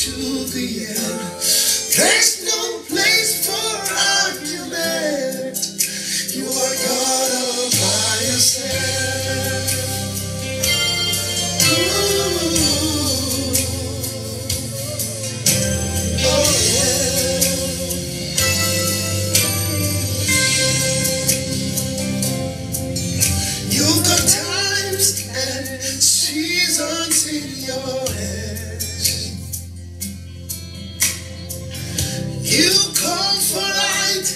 to the end. There's no place for argument. You are God all by yourself. Oh yeah. You've got times and seasons in your hands. You call for light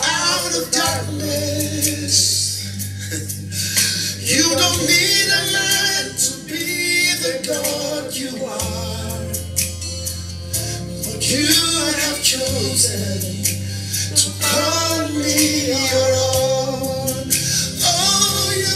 out of darkness. You don't need a man to be the God you are, but you have chosen to call me your own. Oh, you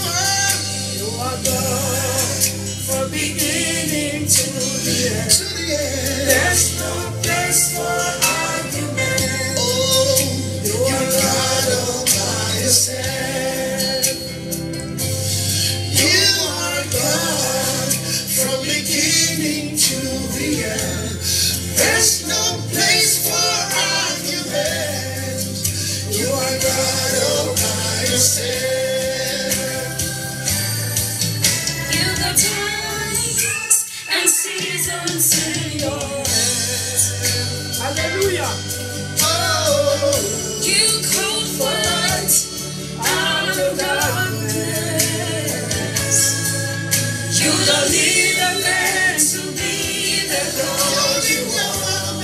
are God from beginning to the end. To the end. There's no place for argument. Oh, you are God all by yourself. You are God from beginning to the end. There's no place for argument. You are God all by yourself. You got times and seasons in your hands. Hallelujah. Oh, You called for light out of darkness. You don't need a man to be the God you are.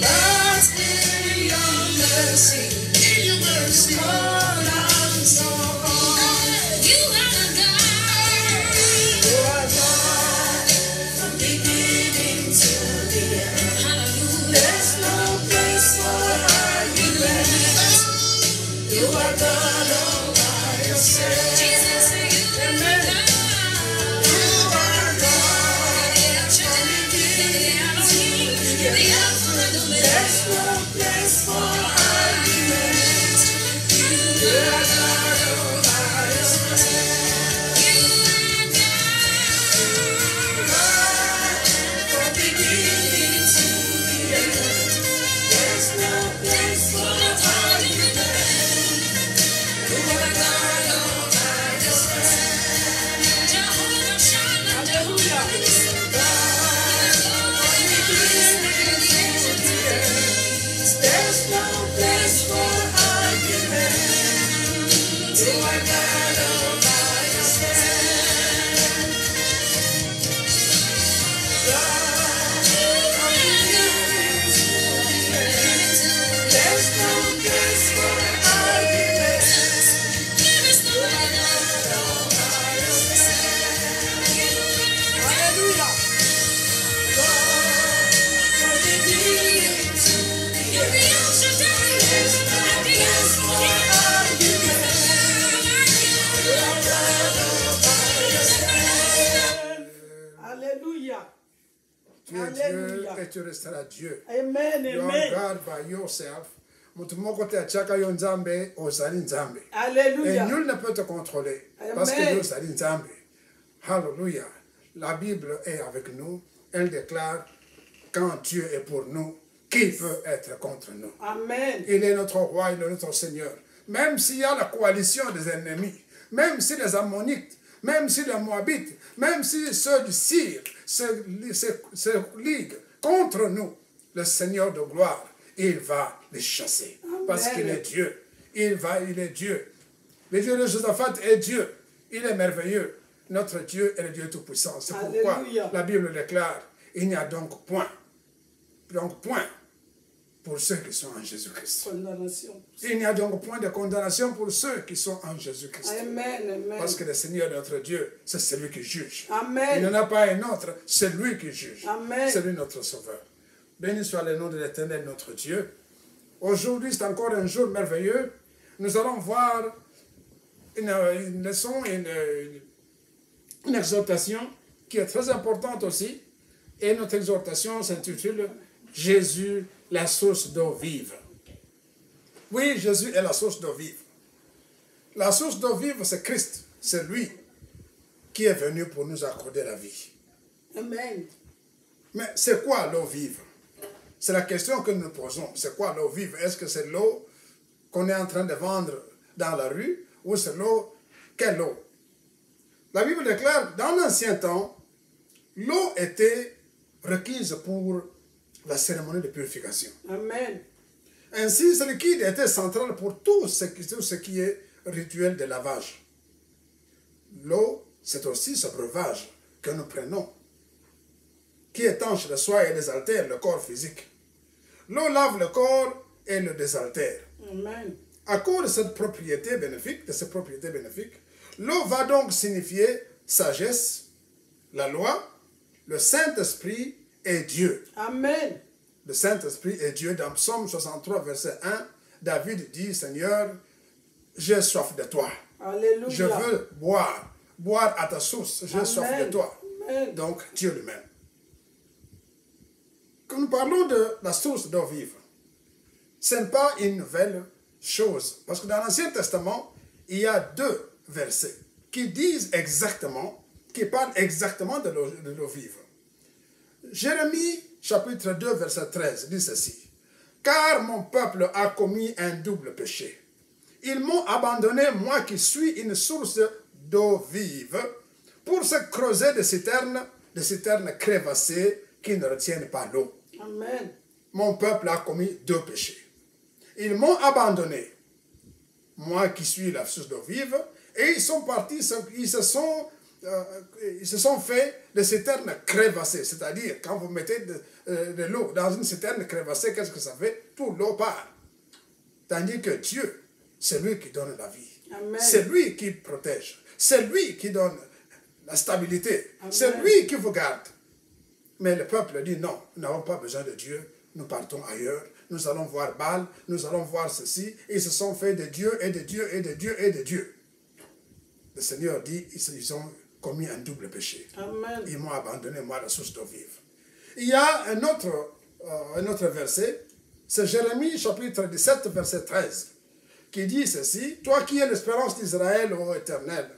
But in your mercy, in your mercy. call out song. You are God. You are God. From beginning to the end. Hallelujah. There's no place for argument. You are God all by yourself. Jesus, you are God. You are God. The Alpha and Omega. There's no place for argument. You are God all by yourself. You are God. From beginning to the end. There's no place for argument. You are God all by yourself. Jehovah Shammah, Jehovah Nissi. There's no place for argument. You are God all by yourself. God, from beginning to the end. There's no place for argument. There is no God all by yourself. Hallelujah. God, from beginning to the You're the end. El Shaddai. There's no And the place for argument. You are God all by yourself. Hallelujah. Tu es Dieu Hallelujah. et tu resteras Dieu. Amen. You are Amen. God by yourself. Mutu moko te achaka yo nzambe ozali nzambe. Et Hallelujah. nul ne peut te contrôler parce que Amen. Dieu ozali nzambe. Hallelujah. La Bible est avec nous. Elle déclare quand Dieu est pour nous, qui peut être contre nous? Amen. Il est notre roi, il est notre Seigneur. Même s'il y a la coalition des ennemis, même si les Ammonites, même si les Moabites, même si ceux du Syr se liguent contre nous, le Seigneur de gloire, il va les chasser. Parce qu'il est Dieu. Il est Dieu. Le Dieu de Josaphat est Dieu. Il est merveilleux. Notre Dieu est le Dieu Tout-Puissant. C'est pourquoi Alléluia. la Bible déclare, il n'y a donc point pour ceux qui sont en Jésus-Christ. Condamnation. Il n'y a donc point de condamnation pour ceux qui sont en Jésus-Christ. Amen. Amen. Parce que le Seigneur notre Dieu, c'est celui qui juge. Amen. Il n'y en a pas un autre, c'est lui qui juge. Amen. C'est lui notre Sauveur. Béni soit le nom de l'Éternel notre Dieu. Aujourd'hui, c'est encore un jour merveilleux. Nous allons voir une leçon, une exhortation qui est très importante aussi. Et notre exhortation s'intitule « Jésus, la source d'eau vive ». Oui, Jésus est la source d'eau vive. La source d'eau vive, c'est Christ. C'est lui qui est venu pour nous accorder la vie. Amen. Mais c'est quoi l'eau vive? C'est la question que nous nous posons. C'est quoi l'eau vive? Est-ce que c'est l'eau qu'on est en train de vendre dans la rue ou c'est l'eau? Quelle eau? La Bible déclare, dans l'ancien temps, l'eau était requise pour la cérémonie de purification. Amen. Ainsi, ce liquide était central pour tout ce qui est rituel de lavage. L'eau, c'est aussi ce breuvage que nous prenons, qui étanche le soi et désaltère le corps physique. L'eau lave le corps et le désaltère. Amen. À cause de cette propriété bénéfique, l'eau va donc signifier sagesse, la loi, le Saint-Esprit et Dieu. Amen. Le Saint-Esprit et Dieu. Dans Psaume 63, verset 1, David dit, Seigneur, j'ai soif de toi. Alléluia. Je veux boire à ta source. J'ai soif de toi. Amen. Donc, Dieu lui-même. Quand nous parlons de la source d'eau vive, ce n'est pas une nouvelle chose. Parce que dans l'Ancien Testament, il y a 2 versets qui disent exactement, qui parlent exactement de l'eau vive. Jérémie, chapitre 2, verset 13, dit ceci. « Car mon peuple a commis un double péché. Ils m'ont abandonné, moi qui suis une source d'eau vive, pour se creuser des citernes crévassées qui ne retiennent pas l'eau. Amen. Mon peuple a commis 2 péchés. Ils m'ont abandonné, moi qui suis la source d'eau vive, et ils sont partis, ils se sont fait des citernes crévassées. C'est-à-dire, quand vous mettez de l'eau dans une citerne crévassée, qu'est-ce que ça fait? Toute l'eau part. Tandis que Dieu, c'est lui qui donne la vie. Amen. C'est lui qui protège. C'est lui qui donne la stabilité. Amen. C'est lui qui vous garde. Mais le peuple dit non, nous n'avons pas besoin de Dieu. Nous partons ailleurs. Nous allons voir Baal. Nous allons voir ceci. Ils se sont fait de Dieu et de Dieu et de Dieu et de Dieu. Le Seigneur dit, ils ont commis un double péché. Amen. Ils m'ont abandonné, moi, la source d'eau vive. Il y a un autre verset, c'est Jérémie, chapitre 17, verset 13, qui dit ceci, « Toi qui es l'espérance d'Israël, ô Éternel,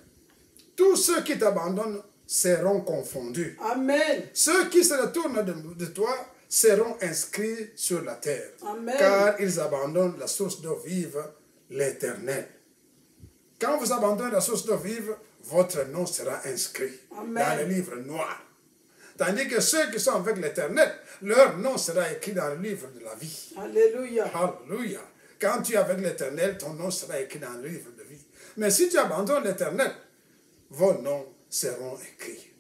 tous ceux qui t'abandonnent seront confondus. Amen. Ceux qui se retournent de toi seront inscrits sur la terre, Amen. car ils abandonnent la source d'eau vive, l'Éternel. » Quand vous abandonnez la source d'eau vive, votre nom sera inscrit Amen. dans le livre noir. Tandis que ceux qui sont avec l'Éternel, leur nom sera écrit dans le livre de la vie. Alléluia. Alléluia. Quand tu es avec l'Éternel, ton nom sera écrit dans le livre de vie. Mais si tu abandonnes l'Éternel, vos noms seront écrits.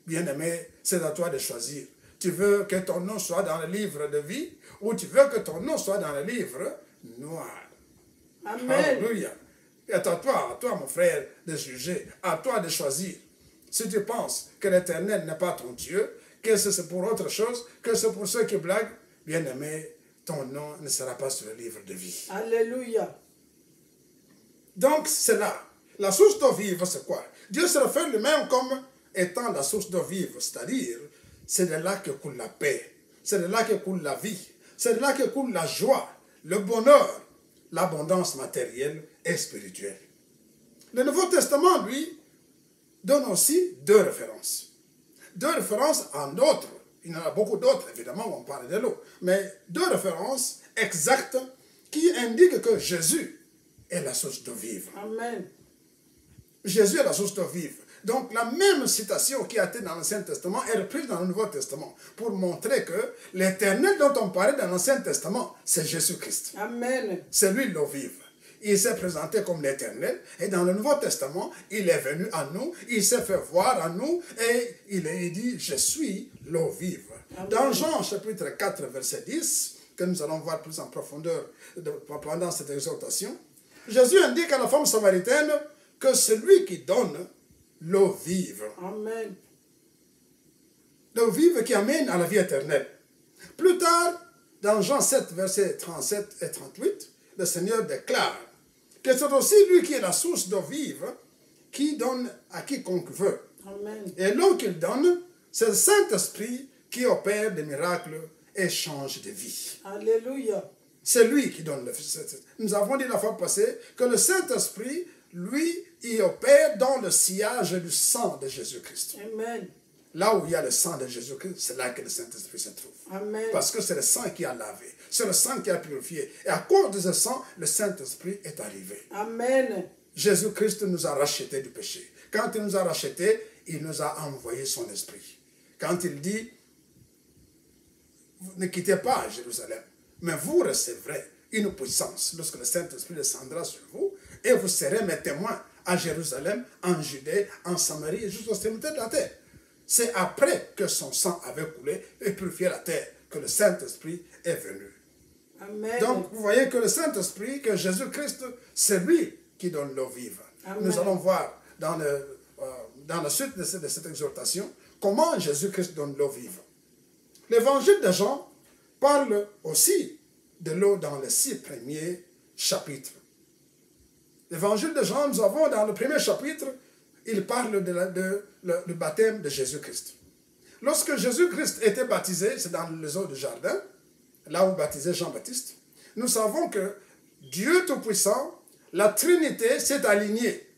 Bien-aimé, c'est à toi de choisir. Tu veux que ton nom soit dans le livre de vie ou tu veux que ton nom soit dans le livre noir. Amen. Alléluia. Et à toi, mon frère, de juger, à toi de choisir. Si tu penses que l'Éternel n'est pas ton Dieu, que c'est pour autre chose, que c'est pour ceux qui blaguent, bien-aimé, ton nom ne sera pas sur le livre de vie. Alléluia. Donc, c'est là. La source d'eau vive, c'est quoi? Dieu se réfère lui-même comme étant la source d'eau vive, c'est-à-dire, c'est de là que coule la paix, c'est de là que coule la vie, c'est de là que coule la joie, le bonheur, l'abondance matérielle et spirituelle. Le Nouveau Testament, lui, donne aussi 2 références. 2 références en d'autres. Il y en a beaucoup d'autres, évidemment, on parle de l'eau. Mais 2 références exactes qui indiquent que Jésus est la source d'eau vive. Amen. Jésus est la source d'eau vive. Donc la même citation qui a été dans l'Ancien Testament est reprise dans le Nouveau Testament pour montrer que l'Éternel dont on parlait dans l'Ancien Testament, c'est Jésus-Christ. Amen. C'est lui l'eau vive. Il s'est présenté comme l'Éternel et dans le Nouveau Testament, il est venu à nous, il s'est fait voir à nous et il dit, je suis l'eau vive. Amen. Dans Jean chapitre 4, verset 10, que nous allons voir plus en profondeur pendant cette exhortation, Jésus indique à la femme samaritaine que c'est lui qui donne l'eau vive. Amen. L'eau vive qui amène à la vie éternelle. Plus tard, dans Jean 7, versets 37 et 38, le Seigneur déclare que c'est aussi lui qui est la source d'eau vive qui donne à quiconque veut. Amen. Et l'eau qu'il donne, c'est le Saint-Esprit qui opère des miracles et change de vie. Alléluia. C'est lui qui donne le Saint-Esprit. Nous avons dit la fois passée que le Saint-Esprit, lui, il opère dans le sillage du sang de Jésus-Christ. Amen. là où il y a le sang de Jésus-Christ, c'est là que le Saint-Esprit se trouve. Amen. Parce que c'est le sang qui a lavé. C'est le sang qui a purifié. Et à cause de ce sang, le Saint-Esprit est arrivé. Amen. Jésus-Christ nous a rachetés du péché. Quand il nous a rachetés, il nous a envoyé son esprit. Quand il dit, ne quittez pas Jérusalem, mais vous recevrez une puissance lorsque le Saint-Esprit descendra sur vous, et vous serez mes témoins à Jérusalem, en Judée, en Samarie et jusqu'aux extrémités de la terre. C'est après que son sang avait coulé et purifié la terre que le Saint-Esprit est venu. Amen. Donc, vous voyez que le Saint-Esprit, que Jésus-Christ, c'est lui qui donne l'eau vive. Amen. Nous allons voir dans la suite de cette exhortation comment Jésus-Christ donne l'eau vive. L'évangile de Jean parle aussi de l'eau dans les 6 premiers chapitres. L'évangile de Jean, nous avons dans le premier chapitre, il parle du baptême de Jésus-Christ. Lorsque Jésus-Christ était baptisé, c'est dans les eaux du jardin, là où baptisait Jean-Baptiste, nous savons que Dieu Tout-Puissant, la Trinité s'est alignée.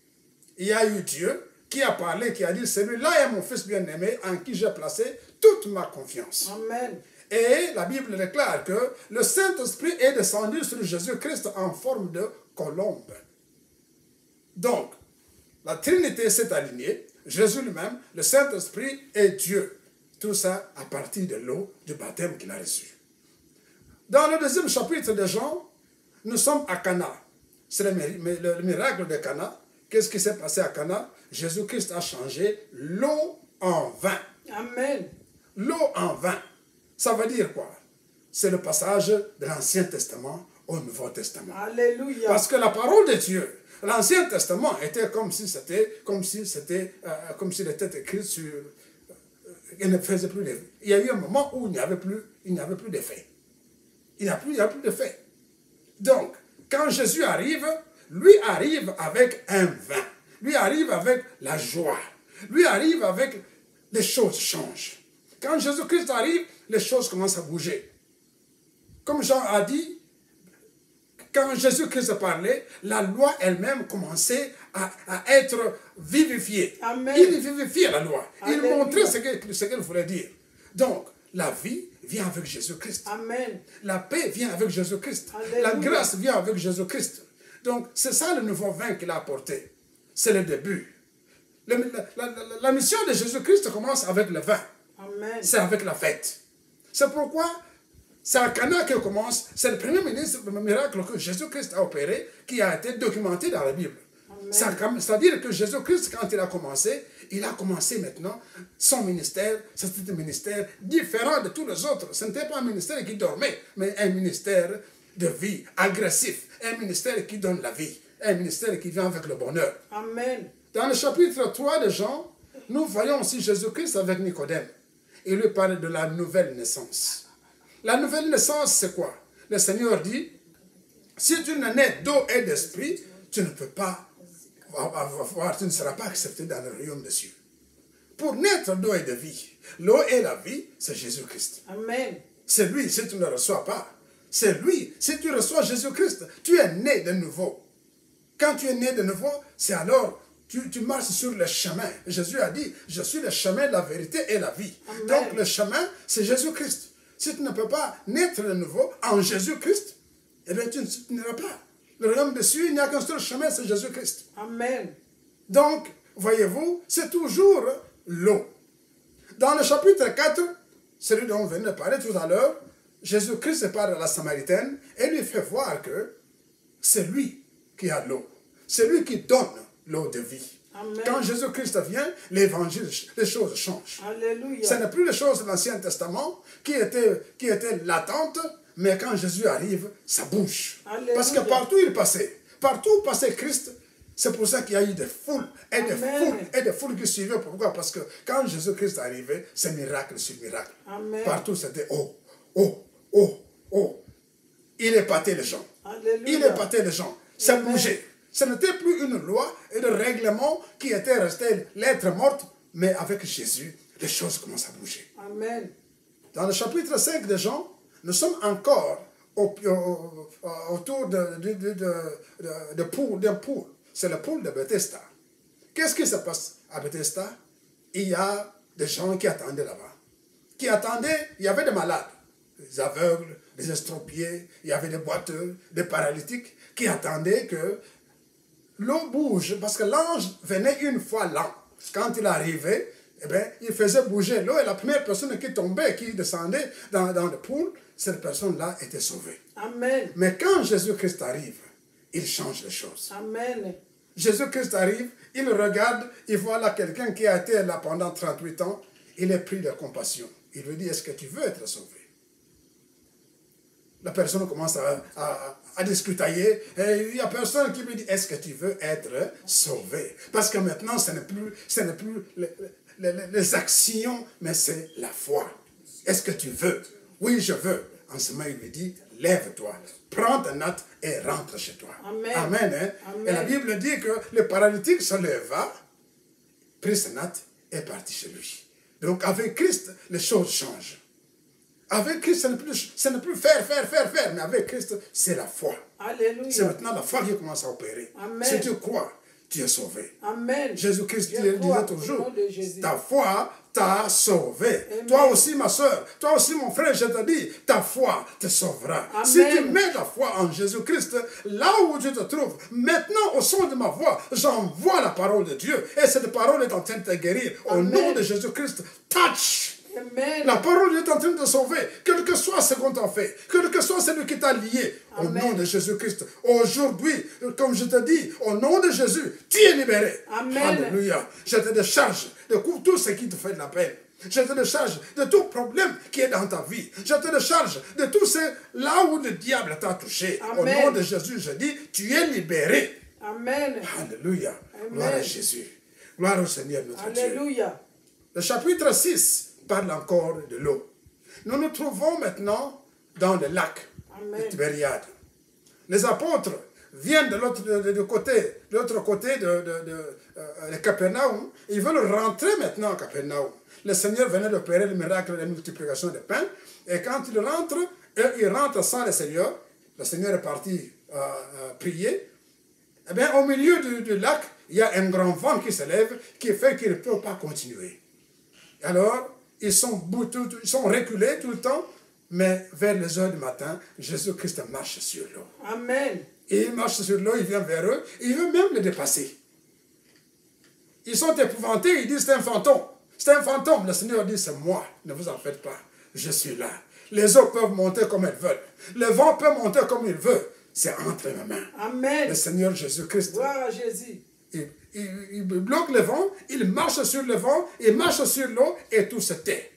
Il y a eu Dieu qui a parlé, qui a dit, celui-là est mon Fils bien-aimé en qui j'ai placé toute ma confiance. Amen. Et la Bible déclare que le Saint-Esprit est descendu sur Jésus-Christ en forme de colombe. Donc, la Trinité s'est alignée, Jésus lui-même, le Saint-Esprit et Dieu. Tout ça à partir de l'eau du baptême qu'il a reçu. Dans le deuxième chapitre de Jean, nous sommes à Cana. C'est le miracle de Cana. Qu'est-ce qui s'est passé à Cana? Jésus-Christ a changé l'eau en vin. Amen. L'eau en vin. Ça veut dire quoi? C'est le passage de l'Ancien Testament au Nouveau Testament. Alléluia. Parce que la parole de Dieu, l'Ancien Testament était comme s'il était écrit sur... il ne faisait plus d'effet. Il y a eu un moment où il n'y avait plus d'effet. Il n'y a plus d'effet. Donc, quand Jésus arrive, lui arrive avec un vin. Lui arrive avec la joie. Lui arrive avec... les choses changent. Quand Jésus-Christ arrive, les choses commencent à bouger. Comme Jean a dit, quand Jésus-Christ parlait, la loi elle-même commençait à être vivifiée. Amen. Il vivifiait la loi. Il Alléluia. montrait ce qu'elle voulait dire. Donc, la vie vient avec Jésus-Christ. Amen. La paix vient avec Jésus-Christ. Alléluia. La grâce vient avec Jésus-Christ. Donc, c'est ça le nouveau vin qu'il a apporté. C'est le début. La mission de Jésus-Christ commence avec le vin. Amen. C'est avec la fête. C'est pourquoi c'est à Cana que commence. C'est le premier miracle que Jésus-Christ a opéré qui a été documenté dans la Bible. C'est-à-dire que Jésus-Christ, quand il a commencé maintenant son ministère. C'était un ministère différent de tous les autres. Ce n'était pas un ministère qui dormait, mais un ministère de vie, agressif. Un ministère qui donne la vie. Un ministère qui vient avec le bonheur. Amen. Dans le chapitre 3 de Jean, nous voyons aussi Jésus-Christ avec Nicodème. Il lui parle de la nouvelle naissance. La nouvelle naissance, c'est quoi? Le Seigneur dit, si tu n'es né d'eau et d'esprit, tu ne peux pas tu ne seras pas accepté dans le royaume des cieux. Pour naître d'eau et de vie, l'eau et la vie, c'est Jésus-Christ. Amen. C'est lui, si tu ne le reçois pas. C'est lui, si tu reçois Jésus-Christ, tu es né de nouveau. Quand tu es né de nouveau, c'est alors tu marches sur le chemin. Jésus a dit, je suis le chemin, la vérité et la vie. Amen. Donc le chemin, c'est Jésus-Christ. Si tu ne peux pas naître de nouveau en Jésus-Christ, eh bien tu n'iras pas. Le royaume des cieux, il n'y a qu'un seul chemin, c'est Jésus-Christ. Amen. Donc, voyez-vous, c'est toujours l'eau. Dans le chapitre 4, celui dont on venait de parler tout à l'heure, Jésus-Christ parle à la Samaritaine et lui fait voir que c'est lui qui a l'eau. C'est lui qui donne l'eau de vie. Amen. Quand Jésus-Christ vient, l'évangile, les choses changent. Alléluia. Ce n'est plus les choses de l'Ancien Testament qui étaient latentes, mais quand Jésus arrive, ça bouge. Alléluia. Parce que partout il passait, partout où passait Christ, c'est pour ça qu'il y a eu des foules et des Amen. foules et des foules qui suivaient. Pourquoi? Parce que quand Jésus-Christ arrivait, c'est miracle sur miracle. Amen. Partout c'était oh, oh, oh, oh. Il épatait les gens. Alléluia. Il épatait les gens. Ça Amen. bougeait. Ce n'était plus une loi et de règlement qui était resté lettre morte, mais avec Jésus, les choses commencent à bouger. Amen. Dans le chapitre 5 de Jean, nous sommes encore autour d'un pool. C'est le pool de Bethesda. Qu'est-ce qui se passe à Bethesda? Il y a des gens qui attendaient là-bas. Qui attendaient, il y avait des malades, des aveugles, des estropiés, il y avait des boiteux, des paralytiques, qui attendaient que l'eau bouge, parce que l'ange venait une fois lent. Quand il arrivait, eh bien, il faisait bouger l'eau, et la première personne qui tombait, qui descendait dans le pool, cette personne-là était sauvée. Amen. Mais quand Jésus-Christ arrive, il change les choses. Amen. Jésus-Christ arrive, il regarde, il voit là quelqu'un qui a été là pendant 38 ans, il est pris de compassion. Il lui dit, est-ce que tu veux être sauvé? La personne commence à discutailler, et il n'y a personne qui lui dit, est-ce que tu veux être sauvé? Parce que maintenant, ce n'est plus les actions, mais c'est la foi. Est-ce que tu veux? Oui, je veux. En ce moment, il lui dit, lève-toi, prends ta natte et rentre chez toi. Amen. Amen, hein? Amen. Et la Bible dit que le paralytique se leva, prit sa natte et est parti chez lui. Donc avec Christ, les choses changent. Avec Christ, ce n'est plus faire, mais avec Christ, c'est la foi. Alléluia. C'est maintenant la foi qui commence à opérer. Amen. Si tu crois, tu es sauvé. Amen. Jésus-Christ Je disait crois toujours, au nom de Jésus. ta foi t'a sauvé. Amen. Toi aussi, ma soeur, toi aussi, mon frère, je te dis, ta foi te sauvera. Amen. Si tu mets la foi en Jésus-Christ, là où tu te trouves, maintenant, au son de ma voix, j'envoie la parole de Dieu. Et cette parole est en train de te guérir. Au Amen. nom de Jésus-Christ, touch! Amen. La parole de Dieu est en train de te sauver, quel que soit ce qu'on t'a fait, quel que soit celui qui t'a lié, au Amen. nom de Jésus-Christ. Aujourd'hui, comme je te dis, au nom de Jésus, tu es libéré. Amen. Alléluia. Je te décharge de tout ce qui te fait de la peine. Je te décharge de tout problème qui est dans ta vie. Je te décharge de tout ce là où le diable t'a touché. Amen. Au nom de Jésus, je dis, tu es libéré. Amen. Alléluia. Amen. Gloire à Jésus. Gloire au Seigneur notre Dieu. Alléluia. Le chapitre 6 parle encore de l'eau. Nous nous trouvons maintenant dans le lac Amen. de Tibériade. Les apôtres viennent de l'autre côté de Capernaum. Ils veulent rentrer maintenant à Capernaum. Le Seigneur venait d'opérer le miracle de la multiplication des pains. Et quand ils rentrent sans le Seigneur. Le Seigneur est parti prier. Eh bien, au milieu du lac, il y a un grand vent qui se lève qui fait qu'ils ne peuvent pas continuer. Alors, ils sont reculés tout le temps, mais vers les heures du matin, Jésus-Christ marche sur l'eau. Amen. Et il marche sur l'eau, il vient vers eux, il veut même les dépasser. Ils sont épouvantés, ils disent c'est un fantôme. C'est un fantôme. Le Seigneur dit c'est moi, ne vous en faites pas, je suis là. Les eaux peuvent monter comme elles veulent. Le vent peut monter comme il veut. C'est entre mes mains. Amen. Le Seigneur Jésus-Christ. Gloire à Jésus. Il bloque le vent, il marche sur le vent, il marche sur l'eau et tout se tait.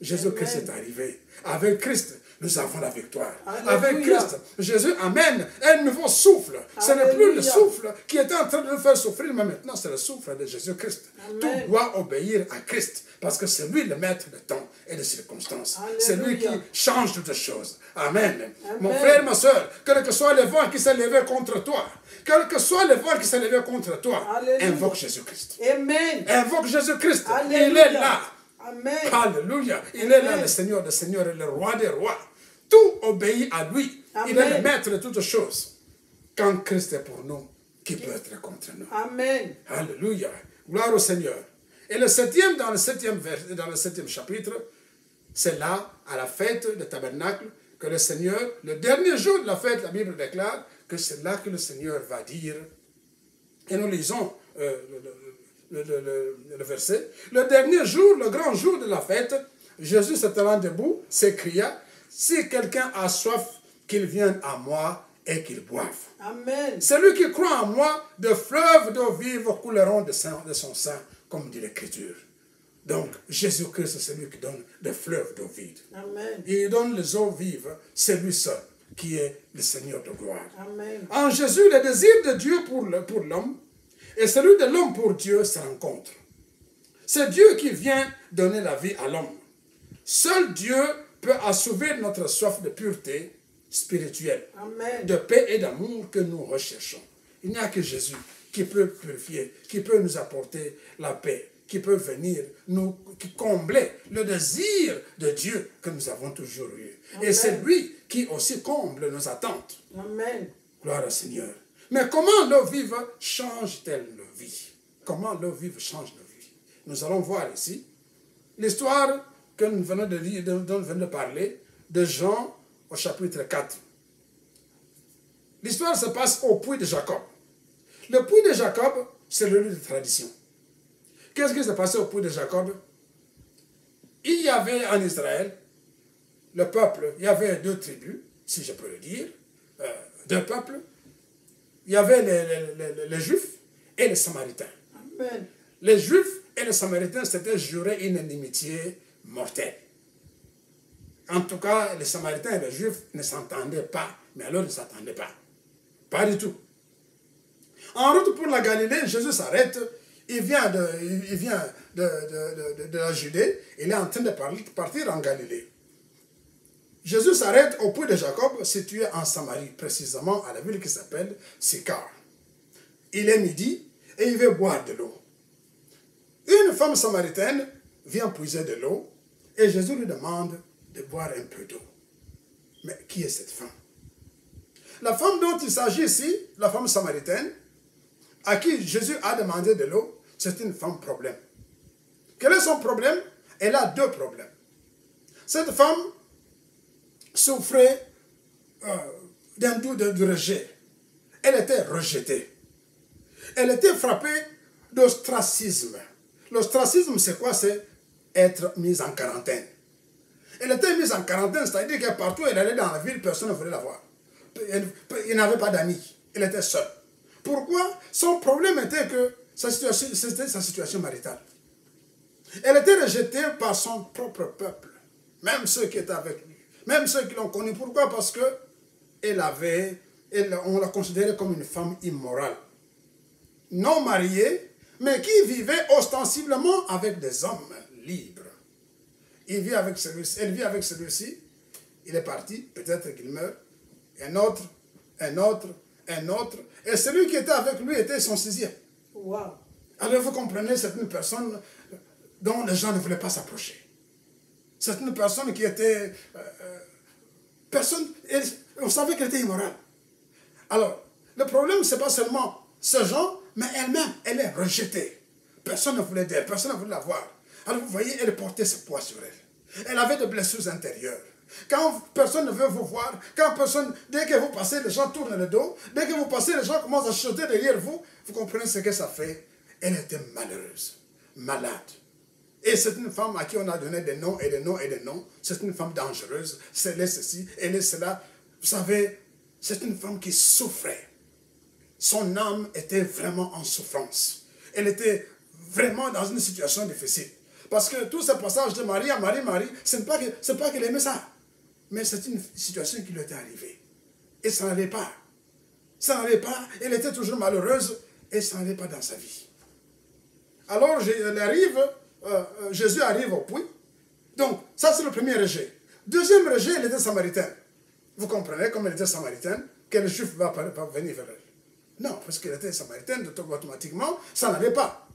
Jésus-Christ est arrivé. Avec Christ, nous avons la victoire. Alléluia. Avec Christ, Jésus amène un nouveau souffle. Ce n'est plus le Alléluia. souffle qui était en train de nous faire souffrir, mais maintenant c'est le souffle de Jésus-Christ. Amen. Tout doit obéir à Christ, parce que c'est lui le maître de temps et de circonstances. C'est lui qui Alléluia. change toutes choses. Amen. Amen. Mon frère, ma soeur, quel que soit le vent qui s'est levé contre toi, quel que soit le vent qui s'est levé contre toi, Alléluia. invoque Jésus-Christ. Amen. Invoque Jésus-Christ. Alléluia. Il est là. Amen. Alléluia. Il est là, Amen. le Seigneur des Seigneurs et le Roi des Rois. Tout obéit à lui. Il est Amen. le maître de toutes choses. Quand Christ est pour nous, qui peut être contre nous? Amen. Alléluia. Gloire au Seigneur. Et le septième, dans le septième chapitre, c'est là, à la fête de tabernacle, que le Seigneur, le dernier jour de la fête, la Bible déclare que c'est là que le Seigneur va dire, et nous lisons le verset, le dernier jour, le grand jour de la fête, Jésus se tenant debout, s'écria, si quelqu'un a soif, qu'il vienne à moi et qu'il boive. Amen. Celui qui croit en moi, de fleuves d'eau vive couleront de son sein, comme dit l'Écriture. Donc, Jésus-Christ, c'est celui qui donne des fleuves d'eau vive. Amen. Il donne les eaux vives, c'est lui seul qui est le Seigneur de gloire. Amen. En Jésus, le désir de Dieu pour l'homme et celui de l'homme pour Dieu se rencontrent. C'est Dieu qui vient donner la vie à l'homme. Seul Dieu peut assouvir notre soif de pureté spirituelle, Amen. de paix et d'amour que nous recherchons. Il n'y a que Jésus qui peut purifier, qui peut nous apporter la paix, qui peut venir nous combler le désir de Dieu que nous avons toujours eu. Amen. Et c'est lui qui aussi comble nos attentes. Amen. Gloire au Seigneur. Mais comment l'eau vive change-t-elle nos vies? Comment l'eau vive change nos vies? Nous allons voir ici l'histoire que nous venons de lire, dont nous venons de parler, de Jean au chapitre 4. L'histoire se passe au puits de Jacob. Le puits de Jacob, c'est le lieu de tradition. Qu'est-ce qui s'est passé au puits de Jacob? Il y avait en Israël, le peuple, il y avait deux tribus, si je peux le dire, deux peuples. Il y avait les Juifs et les Samaritains. Amen. Les Juifs et les Samaritains s'étaient jurés une inimitié mortelle. En tout cas, les Samaritains et les Juifs ne s'entendaient pas, mais alors ils ne s'attendaient pas. Pas du tout. En route pour la Galilée, Jésus s'arrête. Il vient de la Judée. Il est en train de partir en Galilée. Jésus s'arrête au puits de Jacob, situé en Samarie, précisément à la ville qui s'appelle Sychar. Il est midi et il veut boire de l'eau. Une femme samaritaine vient puiser de l'eau et Jésus lui demande de boire un peu d'eau. Mais qui est cette femme? La femme dont il s'agit ici, la femme samaritaine, à qui Jésus a demandé de l'eau, c'est une femme problème. Quel est son problème? Elle a deux problèmes. Cette femme souffrait d'un doux de rejet. Elle était rejetée. Elle était frappée d'ostracisme. L'ostracisme, c'est quoi? C'est être mise en quarantaine. Elle était mise en quarantaine, c'est-à-dire que partout où elle allait dans la ville, personne ne voulait la voir. Il n'avait pas d'amis. Elle était seule. Pourquoi? Son problème était que c'était sa situation maritale. Elle était rejetée par son propre peuple. Même ceux qui étaient avec lui. Même ceux qui l'ont connue. Pourquoi? Parce que on la considérait comme une femme immorale. Non mariée, mais qui vivait ostensiblement avec des hommes libres. Elle vit avec celui-ci. Il est parti, peut-être qu'il meurt. Un autre. Et celui qui était avec lui était son sixième. Wow. Alors vous comprenez, c'est une personne dont les gens ne voulaient pas s'approcher. C'est une personne qui était... on savait qu'elle était immorale. Alors, le problème, ce n'est pas seulement ce genre, mais elle-même, elle est rejetée. Personne ne voulait d'elle, personne ne voulait la voir. Alors vous voyez, elle portait ce poids sur elle. Elle avait des blessures intérieures. Quand personne ne veut vous voir, dès que vous passez, les gens tournent le dos. Dès que vous passez, les gens commencent à chuter derrière vous. Vous comprenez ce que ça fait? Elle était malheureuse, malade. Et c'est une femme à qui on a donné des noms et des noms et des noms. C'est une femme dangereuse. Elle est ceci, elle est cela. Vous savez, c'est une femme qui souffrait. Son âme était vraiment en souffrance. Elle était vraiment dans une situation difficile. Parce que tout ce passage de Marie à Marie, ce n'est pas qu'elle aimait ça. Mais c'est une situation qui lui était arrivée. Et ça n'allait pas. Ça n'allait pas. Elle était toujours malheureuse et ça n'allait pas dans sa vie. Alors Jésus arrive au puits. Donc, ça c'est le premier rejet. Deuxième rejet, elle était samaritaine. Vous comprenez, comme elle était samaritaine, quel juif va venir vers elle? Non, parce qu'elle était samaritaine, automatiquement, ça n'allait pas.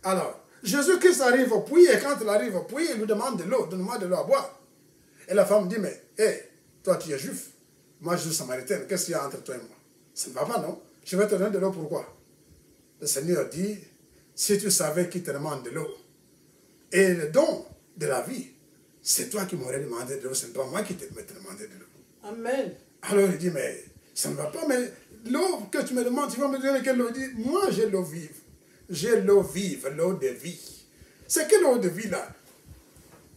Alors, Jésus-Christ arrive au puits, et quand il arrive au puits, il lui demande de l'eau, donne-moi de l'eau à boire. Et la femme dit, mais, toi tu es juif, moi je suis samaritaine, qu'est-ce qu'il y a entre toi et moi? Ça ne va pas, non? Je vais te donner de l'eau, pourquoi? Le Seigneur dit, si tu savais qui te demande de l'eau, et le don de la vie, c'est toi qui m'aurais demandé de l'eau, ce n'est pas moi qui t'ai demandé de l'eau. Amen. Alors il dit, mais ça ne va pas, mais l'eau que tu me demandes, tu vas me donner quelle eau? Il dit, moi j'ai l'eau vive. J'ai l'eau vive, l'eau de vie. C'est quelle eau de vie là?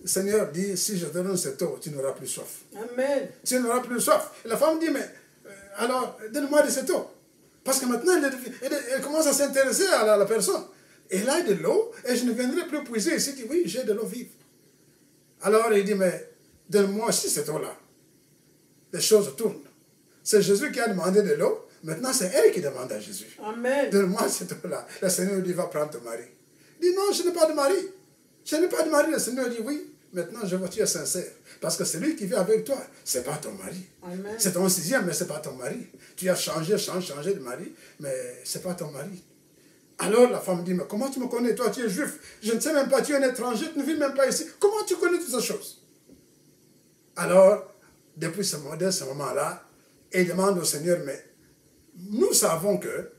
Le Seigneur dit, si je te donne cette eau, tu n'auras plus soif. Amen. Tu n'auras plus soif. Et la femme dit, mais alors, donne-moi de cette eau. Parce que maintenant, elle commence à s'intéresser à la personne. Elle a de l'eau et je ne viendrai plus puiser ici. Il dit, oui, j'ai de l'eau vive. Alors il dit, mais donne-moi aussi cette eau-là. Les choses tournent. C'est Jésus qui a demandé de l'eau. Maintenant, c'est elle qui demande à Jésus. Amen. Donne-moi cette eau-là. Le Seigneur dit, va prendre ton mari. Il dit, non, je n'ai pas de mari. Je n'ai pas de mari. Le Seigneur dit, oui, maintenant je vois que tu es sincère. Parce que celui qui vit avec toi, ce n'est pas ton mari. Amen. C'est ton sixième, mais ce n'est pas ton mari. Tu as changé de mari, mais ce n'est pas ton mari. Alors la femme dit, mais comment tu me connais? Toi, tu es juif. Je ne sais même pas, tu es un étranger, tu ne vis même pas ici. Comment tu connais toutes ces choses? Alors, depuis ce moment-là, il demande au Seigneur, mais nous savons que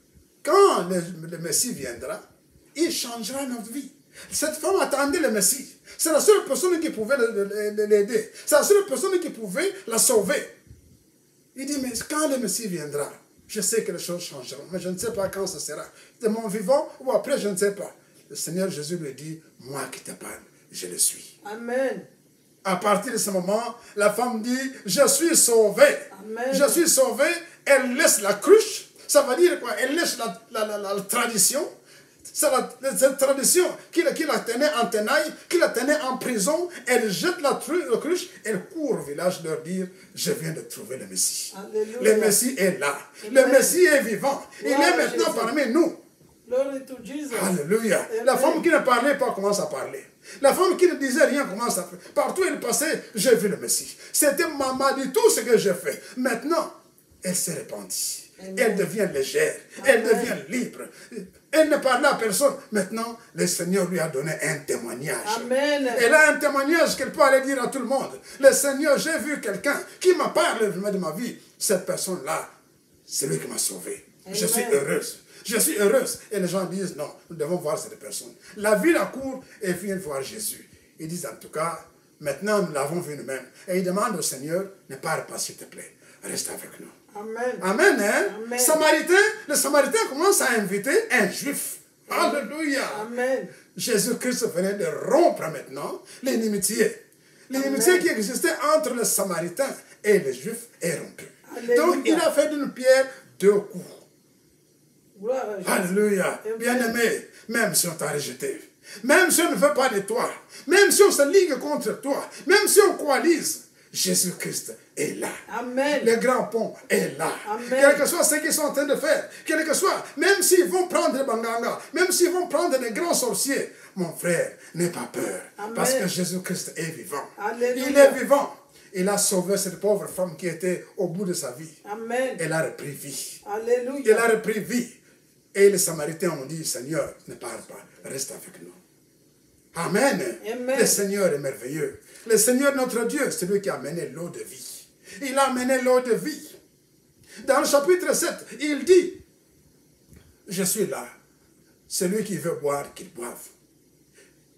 quand le Messie viendra, il changera notre vie. Cette femme attendait le Messie. C'est la seule personne qui pouvait l'aider. C'est la seule personne qui pouvait la sauver. Il dit, mais quand le Messie viendra, je sais que les choses changeront, mais je ne sais pas quand ce sera. De mon vivant ou après, je ne sais pas. Le Seigneur Jésus lui dit, moi qui te parle, je le suis. Amen. À partir de ce moment, la femme dit, je suis sauvée. Amen. Je suis sauvée. Elle laisse la cruche. Ça veut dire quoi? Elle laisse la tradition. C'est cette tradition qui la tenait en tenaille, qui la tenait en prison. Elle jette la cruche, elle court au village leur dire, je viens de trouver le Messie. Alléluia. Le Messie est là. Amen. Le Messie est vivant. Il Gloire est à maintenant Jésus. parmi nous. Glory to Jesus. Alléluia. Amen. La femme qui ne parlait pas commence à parler. La femme qui ne disait rien commence à faire. Partout où elle passait, j'ai vu le Messie. C'était maman dit tout ce que j'ai fait. Maintenant, elle s'est répandue. Amen. Elle devient légère. Elle Amen. devient libre. Elle ne parlait à personne. Maintenant, le Seigneur lui a donné un témoignage. Amen. Elle a un témoignage qu'elle peut aller dire à tout le monde. Le Seigneur, j'ai vu quelqu'un qui m'a parlé de ma vie. Cette personne-là, c'est lui qui m'a sauvé. Amen. Je suis heureuse. Je suis heureuse. Et les gens disent, non, nous devons voir cette personne. La ville accourt et vient voir Jésus. Ils disent, en tout cas, maintenant nous l'avons vu nous-mêmes. Et ils demandent au Seigneur, ne pars pas s'il te plaît. Reste avec nous. Amen. Amen, hein? Amen. Le Samaritain commence à inviter un juif. Alléluia. Amen. Jésus-Christ venait de rompre maintenant l'inimitié. L'inimitié Amen. qui existait entre le Samaritain et les Juifs est rompue. Alléluia. Donc il a fait d'une pierre deux coups. Gloire à Jésus. Alléluia. Amen. Bien-aimé, même si on t'a rejeté, même si on ne veut pas de toi, même si on se ligue contre toi, même si on coalise, Jésus-Christ est là. Amen. Le grand pont est là. Amen. Quel que soit ce qu'ils sont en train de faire, quel que soit, même s'ils vont prendre des banganga, même s'ils vont prendre des grands sorciers, mon frère, n'aie pas peur. Amen. Parce que Jésus-Christ est vivant. Alléluia. Il est vivant. Il a sauvé cette pauvre femme qui était au bout de sa vie. Amen. Elle a repris vie. Il Alléluia. a repris vie. Et les Samaritains ont dit, Seigneur, ne pars pas, reste avec nous. Amen. Amen. Le Seigneur est merveilleux. Le Seigneur, notre Dieu, c'est lui qui a amené l'eau de vie. Il a amené l'eau de vie. Dans le chapitre 7, il dit, je suis là. Celui qui veut boire, qu'il boive.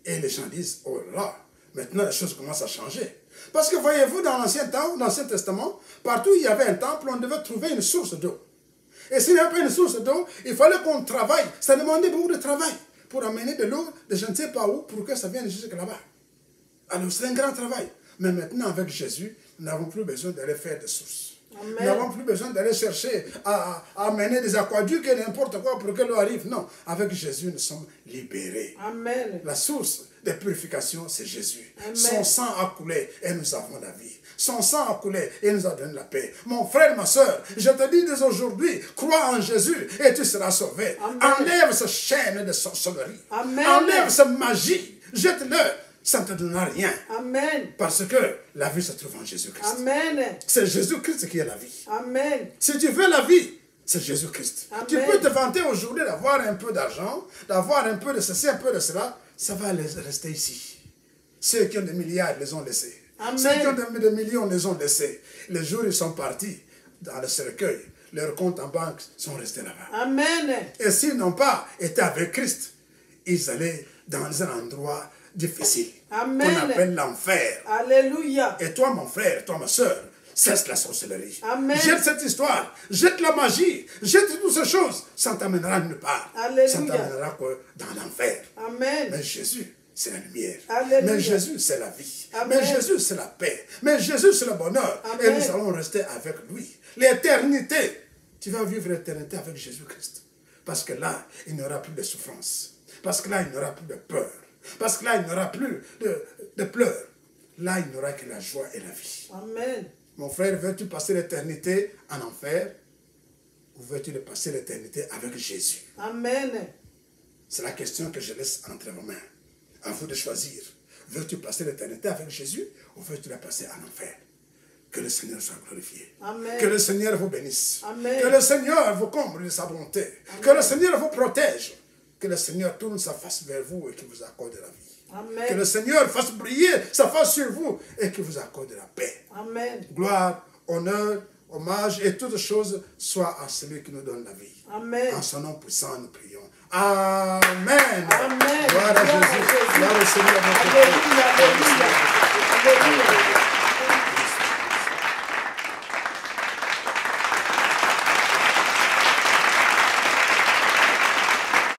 Et les gens disent, oh là, maintenant les choses commencent à changer. Parce que voyez-vous, dans l'Ancien Testament, partout où il y avait un temple, on devait trouver une source d'eau. Et s'il n'y avait pas une source d'eau, il fallait qu'on travaille. Ça demandait beaucoup de travail pour amener de l'eau de je ne sais pas où pour que ça vienne jusque là-bas. Alors c'est un grand travail. Mais maintenant, avec Jésus, nous n'avons plus besoin d'aller faire des sources. Amen. Nous n'avons plus besoin d'aller chercher à amener des aqueducs et n'importe quoi pour que l'eau arrive. Non, avec Jésus, nous sommes libérés. Amen. La source de purification, c'est Jésus. Amen. Son sang a coulé et nous avons la vie. Son sang a coulé et nous a donné la paix. Mon frère, ma soeur, je te dis dès aujourd'hui, crois en Jésus et tu seras sauvé. Amen. Enlève ce chaîne de sorcellerie. Amen. Enlève cette magie. Jette-le. Ça ne te donnera rien. Amen. Parce que la vie se trouve en Jésus-Christ. Amen. C'est Jésus-Christ qui est la vie. Amen. Si tu veux la vie, c'est Jésus-Christ. Amen. Tu peux te vanter aujourd'hui d'avoir un peu d'argent, d'avoir un peu de ceci, un peu de cela. Ça va rester ici. Ceux qui ont des milliards les ont laissés. Amen. Ceux qui ont des millions les ont laissés. Les jours ils sont partis dans le cercueil, leurs comptes en banque sont restés là-bas. Amen. Et s'ils n'ont pas été avec Christ, ils allaient dans un endroit difficile Amen. qu'on appelle l'enfer. Alléluia. Et toi, mon frère, toi, ma soeur, cesse la sorcellerie. Amen. Jette cette histoire, jette la magie, jette toutes ces choses. Ça ne t'amènera nulle part. Alléluia. Ça ne t'amènera que dans l'enfer. Amen. Mais Jésus, c'est la lumière. Alléluia. Mais Jésus, c'est la vie. Amen. Mais Jésus, c'est la paix. Mais Jésus, c'est le bonheur. Amen. Et nous allons rester avec lui. L'éternité. Tu vas vivre l'éternité avec Jésus-Christ. Parce que là, il n'y aura plus de souffrance. Parce que là, il n'y aura plus de peur. Parce que là, il n'y aura plus de pleurs. Là, il n'y aura que la joie et la vie. Amen. Mon frère, veux-tu passer l'éternité en enfer ou veux-tu passer l'éternité avec Jésus? Amen. C'est la question que je laisse entre vos mains. À vous de choisir. Veux-tu passer l'éternité avec Jésus ou veux-tu la passer en enfer? Que le Seigneur soit glorifié. Amen. Que le Seigneur vous bénisse. Amen. Que le Seigneur vous comble de sa bonté. Amen. Que le Seigneur vous protège. Que le Seigneur tourne sa face vers vous et qu'il vous accorde la vie. Amen. Que le Seigneur fasse briller sa face sur vous et qu'il vous accorde la paix. Amen. Gloire, honneur, hommage et toutes choses soient à celui qui nous donne la vie. Amen. En son nom puissant, nous prions. Amen.